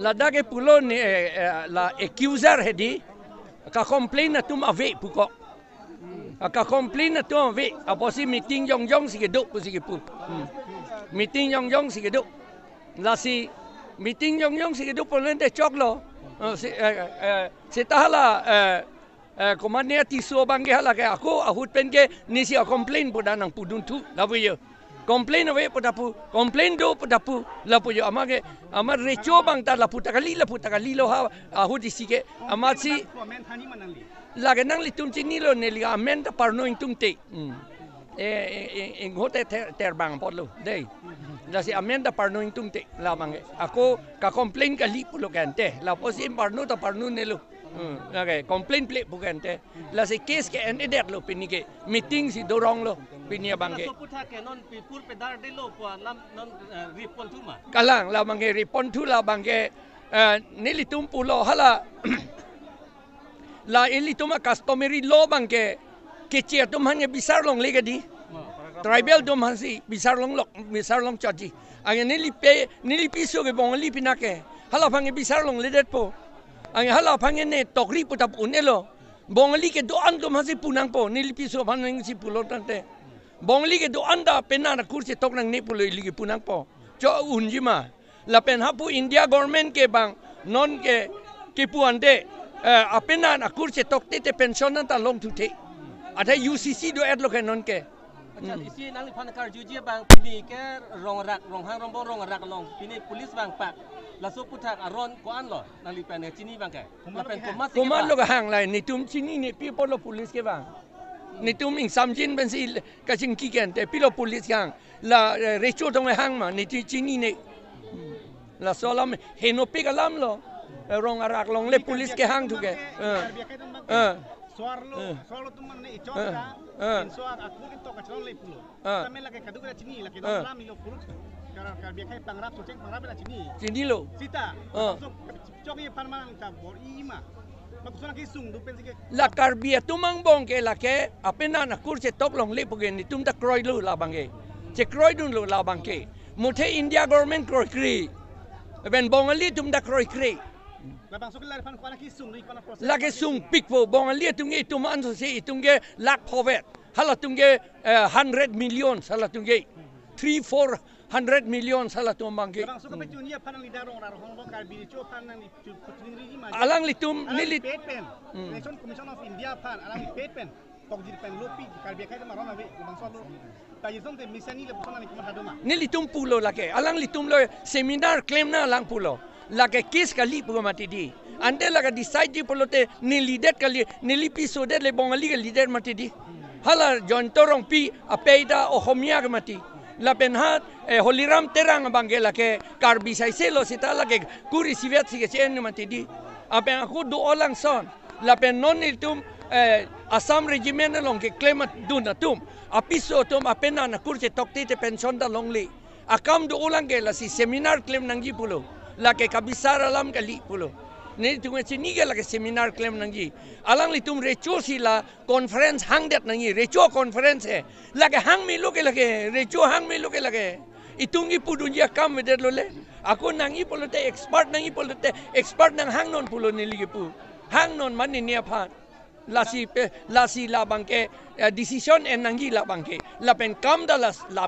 Lada ke pulau ni la accuser hedi ka complain na tum ave puko. Ka complain na tum ave apa si meeting yong si geduk pu si gepu. Meeting yong si geduk. La si meeting yong si geduk pun lente chok lo. Si tahala komandnya tisu bangke hala ke aku ahut pen ke ni si complain pu danang pudun tu la pu yo. Komplain awe padapu, komplain do padapu, lapu yo amage, amar recho bang ta lapu takali lo ha ahu disike, amat si, lagi nang litum cini lo neli amen ta parno intum te, inghote terbang pot lo, deh, lasi amen ta parno intum te, lamange, aku ka komplain kali pulo kante, lapu si parno ta parno nelo. Okay, complain plate bukan teh. Lah si case ke NEDET lo pini ke meeting si dorong lo pini abang ke. Kalang lah bang ke repon tu lah bang ke nili tumpu lo hala lah ili tuma customary lo bang ke kecil tum hanya besar long lega di tribal tum hanya besar long caji. Angin nili piso ke bong li pinake hala bang ke besar long ledet po. Ang hala pangen ne tokri putap unelo bongali ke doan to masih punang po nilipi so panang si pulo tante bongali ke doan da pena na kursi tok nang ne pulo iligi punang po cho unjima la pen hapu India government ke bang non ke puande apena na kursi tok te pension ta long tu te ada UCC do adlo ke non ke isi nang pan kar juji bang pini ke rong hang rong rak long pini polis bang pak lasu putak aron ko an lo nali pen cini bang ke lapen kumat lo hang lai ni tum cini ni people lo polis ke bang ni tum ing samjin ben si kacing kiken te pilo polis yang la recho tong hang ma ni cini ni la solam henopi kalam lo rong arak long le polis ke hang tu ke Soal tu mana itu kan? Soal aku itu kacau le pulo. Kami lagi kadu kita cini, lagi dalam milo pulo. Kalau biarkan pangrap tu ceng pangrap lah cini. Cini lo. Sita. So coki panman kita bori ima. Maksudnya kisung tu pensik. La karbia tu mangbong ke la ke apena na kurse tok long le pugen ni tum ta kroy lu la bangke. Ce kroy dun lu la bangke. Muthe India government kroy kri. Ben bongali tum da kroy kri. Lagi sung pik po bong lihat tungge itu man so si tungge lak povet hala tungge 100 million salah tungge 300-400 million salah tu bangke alang litum nilit Commission of India pan alang pen pok jadi pen lopi kalbi kai marona be bang solo tayizon te misani le pusana ni kumadoma nilitum pulo lake alang litum lo seminar claim na alang pulo lagi kes kali pun mati di. Ande lagi decide di pelote ni leader kali ni lipi sodet le bongali ke leader mati di. Hala John Torong pi apeida o homia ke mati. La penhat holiram terang bangela ke karbi sai selo sita lagi kuri sivet si ke chen mati di. Apen aku do olang son. La pen non itum Assam regiment long ke claimat dunatum. Apiso tum apena na kurse tokti te pension da long li. Akam do olang ke la si seminar claim nangji pulo. Laki kabisar alam kali pulo. Ni tunggu sini ke laki seminar claim nangi. Alang litum recho sila conference hang det nangi recho conference he. Laki hang milu ke laki recho hang milu ke laki. Itungi pudunja kam medet lole. Aku nangi pulo te expert nangi pulo te expert nang hang non pulo ni lagi pu. Hang non mani ni apa? Lasi la bangke decision en nangi la bangke. La pen kam dalas la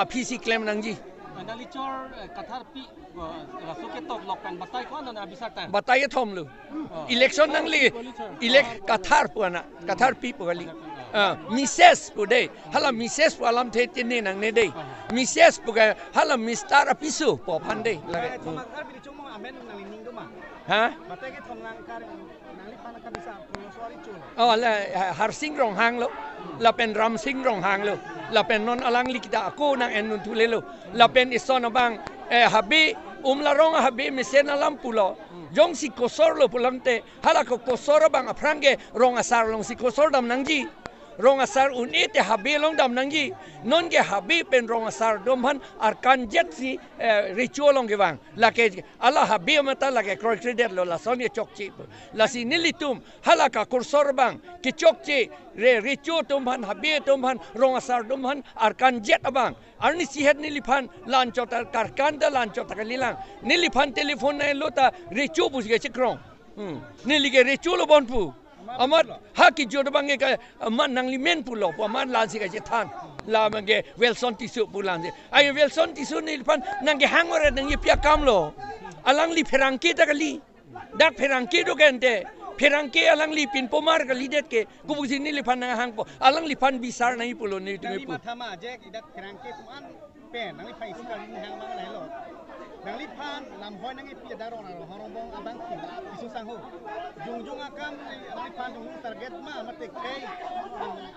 pi si claim nangi. Nalicor Qatar pi rasuke tok lokpan batay ko ano na bisata batay thom lu election nang li elect Qatar puana Qatar pi puali Mrs. Pude hala Mrs. Alam the tine nang ne dei Mrs. Puga hala Mr. Apisu po pande lagi ha batay ke thom nang kar nang li pana ka bisa suari chul oh la har sing rong hang lo la pen ram sing rong hang lo la pen non alang likita ako nang enun tulelo la pen ison bang habi la rong habi mesen alam pulo jong si kosor lo pulante hala ko kosor bang aprange rong asar long si kosor dam nangji rong asar unit habi long dam nangi non ke habi pen rong asar domhan arkan jet si ritual long gewang la ke ala habi mata la ke kroidet lo la son ye chokchi la si nilitum halaka kursor bang ke chokchi re ritual domhan habi domhan rong asar domhan arkan jet abang arni sihat niliphan lan chota karkan da lan chota kalilang niliphan telefon na lota ritual bus ke chikrong nilige ritual bonpu amat haki jodoh bangge ka amat nang limen pulau amat lansi ka jetan la bangge Wilson tisu pulang je ay Wilson tisu ni pan nang hangore nang pia kamlo alang li perangki ta kali dak perangki do gente perangki alang li pin pomar kali det ke kubusi ni li pan nang hang po alang li pan bisar nai pulau ni tu pu matama je idak perangki tuan pen nang li pai sikal ni hang mang lai lo nang li pan lam hoi nang pia darong na horong bong abang ki isu sangho jung akam nang li pan jung target ma mate kai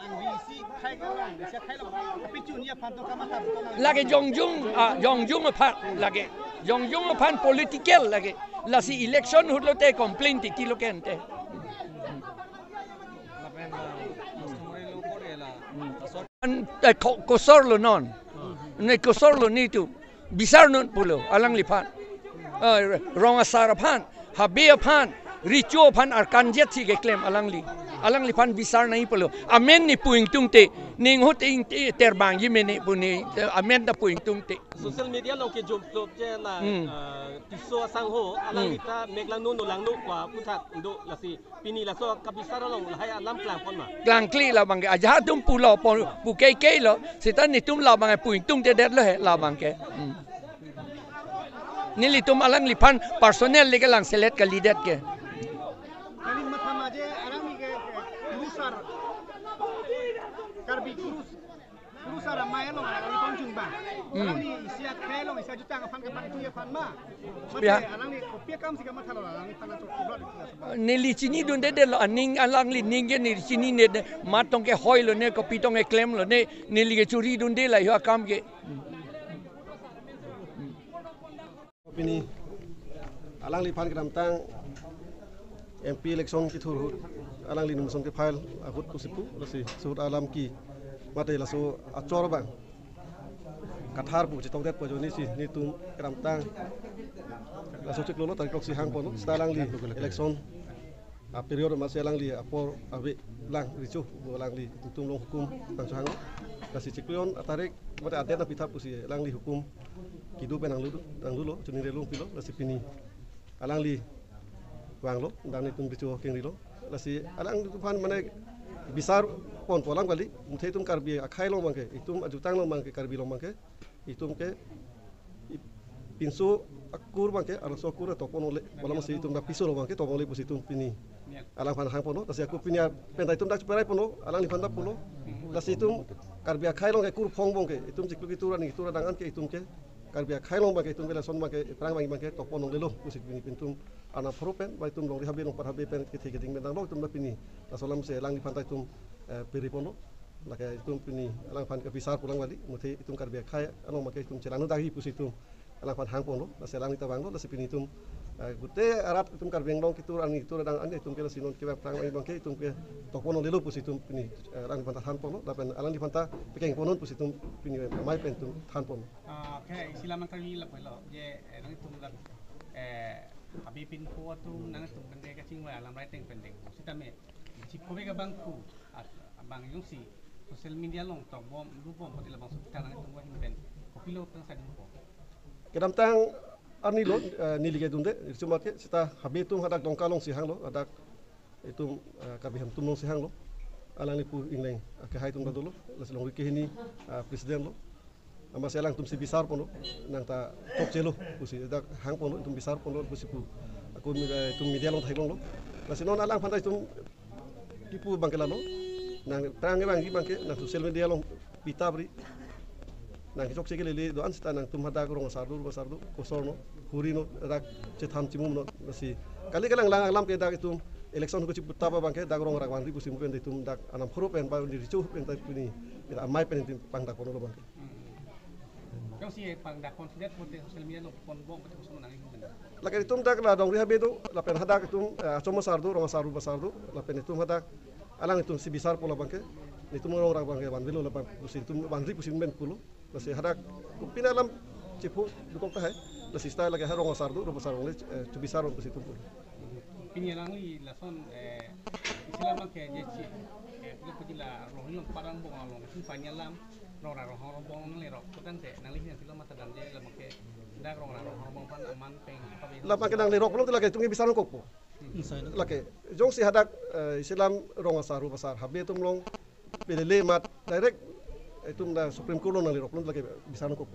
ang visi kai ka lang sia kai lo tapi chunia pan to kama tar lagi jongjung pat lagi jongjung pan political lagi la si election hudlo te complaint ti lo kente kosor lo non ne kosor lo ni tu bisar non pulo alang lipan rong asar pan habia pan richo pan arkan jet si ke claim alang lipan bisar nai pulo amen ni puing tungte ning hot ing terbang yimene puni amen da puing tungte social media long ke jom klop je la tiso sangho alang kita meglang no lang no kwa putat ndo la si pini la so kabisar long la hay alam plan pon ma klang kli la bang aja tum pulo pu ke lo sitan ni tum la bang puing tungte det lo he la bang ke nili tum alang lipan personel le lang select ka leader ke kali matama je arang ni ke kurusar karbi kurusar amai lo nang li konjung bang ni isia kai lo isia jutang afan ke pan tu ye pan ma mate arang ni kopia kam sika mathalo arang ni pan chok kublot nili chini dun de lo aning alang li ning ni chini ne matong ke hoi lo ne ko pitong e claim lo ne nili ke churi dun de la yo kam ke ini alang li pan kedam tang MP election ki thur alang li num song ke file akut kusipu lasi sud alam ki mate la so achor bang kathar bu chi tongdet po joni si ni tum kedam tang la so chiklo tarik proxy hang pon sta alang li election a period ma se alang li apor abe lang ricu bu alang li tum long hukum bang hang lasi chiklion atarik mate adet na pitha pusi alang li hukum kidu benang dulu cuni relung pilo lasi pini alang li wang lo dan ni tum bicu keng lo lasi alang tuhan mana bisar pon polang kali mutai tum karbi akai lo mangke itum ajutang lo mangke karbi lo mangke itum ke pinsu akur mangke araso akur topon ole malam masih itum da piso lo mangke topon ole pusi tum pini alang pan hang pono lasi aku pini pentai tum dak ceperai pono alang li panda pono lasi itum karbi akai lo ke kur phong bongke itum ciklu kituran dangan ke itum ke karbi khai long bangke tum bela son bangke perang bangke topon long lelo musik bini pintum ana propen bai tum long rihabe long parhabe pen ke thike ding bendang long tum pini la solam se lang di pantai tum peripono la ke tum pini lang pan ke pisar pulang bali muthi tum karbi khai ano make tum celanu dahi pusi tum lang pan hang pono la se lang di tabang lo la se pini tum gute arat tum karbi long kitur ani kitur dang ane tum ke la sinon ke perang bangke tum ke topon long lelo pusi tum pini lang di pantai han pono la pen alang di pantai pekeng ponon pusi tum pini mai pen tum han pono okay silaman kami la pelo je nang tum la abi pin ko tum nang tum bende ka ching wa alam writing pending sitame chikobe ka bangku bang yung si social media long to bom rupo pati la bang sutan nang tum wa himpen kopilo tang sa dum ko kedam tang arni lo nilige dunde cuma ke sita habi tum hadak dongkalong si hang lo hadak itu kabiham tum long si hang lo alang ni pu ingleng ke hai tum dulu laslong wiki hini presiden lo ama selang tum si bisar pono nang ta tok celo pusi dak hang pono tum bisar pono pusi pu aku tum media long thailong lo lasinon alang pantai tum tipu bangkela lo nang perang bangki bangke nang social media long pitabri nang chok chekele le do ansta nang tum hada rong sardu kosorno hurino dak chetham chimum no lasi kali kalang lang alam ke dak tum election ko cipu taba bangke dak rong rak wangri pusi mupen tum dak anam huru pen ba di ricu pen ta puni ila mai pen tum pangdak pono lo bangke kau si pang dak consider pote social media lo pon bom pote kosono nang himen la kali tum dak la dong rihabe do la pen hada tum chomo sardu rong sardu basardu la pen tum hada alang tum si bisar pola bangke Itu orang bangke ban velo lepas pusin tu bandri pusin ben pulo. Lasi hadak pina alam cipu dukong tahay. Lasi style lagi harong asar tu, robasar oleh cubisar pusin tu pulo. Pinyalang li lason Islam ke jechi ke pujila rohilong parang bongalong sin panyalam rora rohong bong nang lerok kutan te nang li sila mata dan je la make dak rora rohong bong pan aman peng Lapa kedang lerok pulo tu lagi tungi bisaron kokpo. Laki jong si hadak Islam rong asar robasar habe tu mlong pelele mat direct itu na Supreme Court nang lerok pulo lagi bisaron kokpo.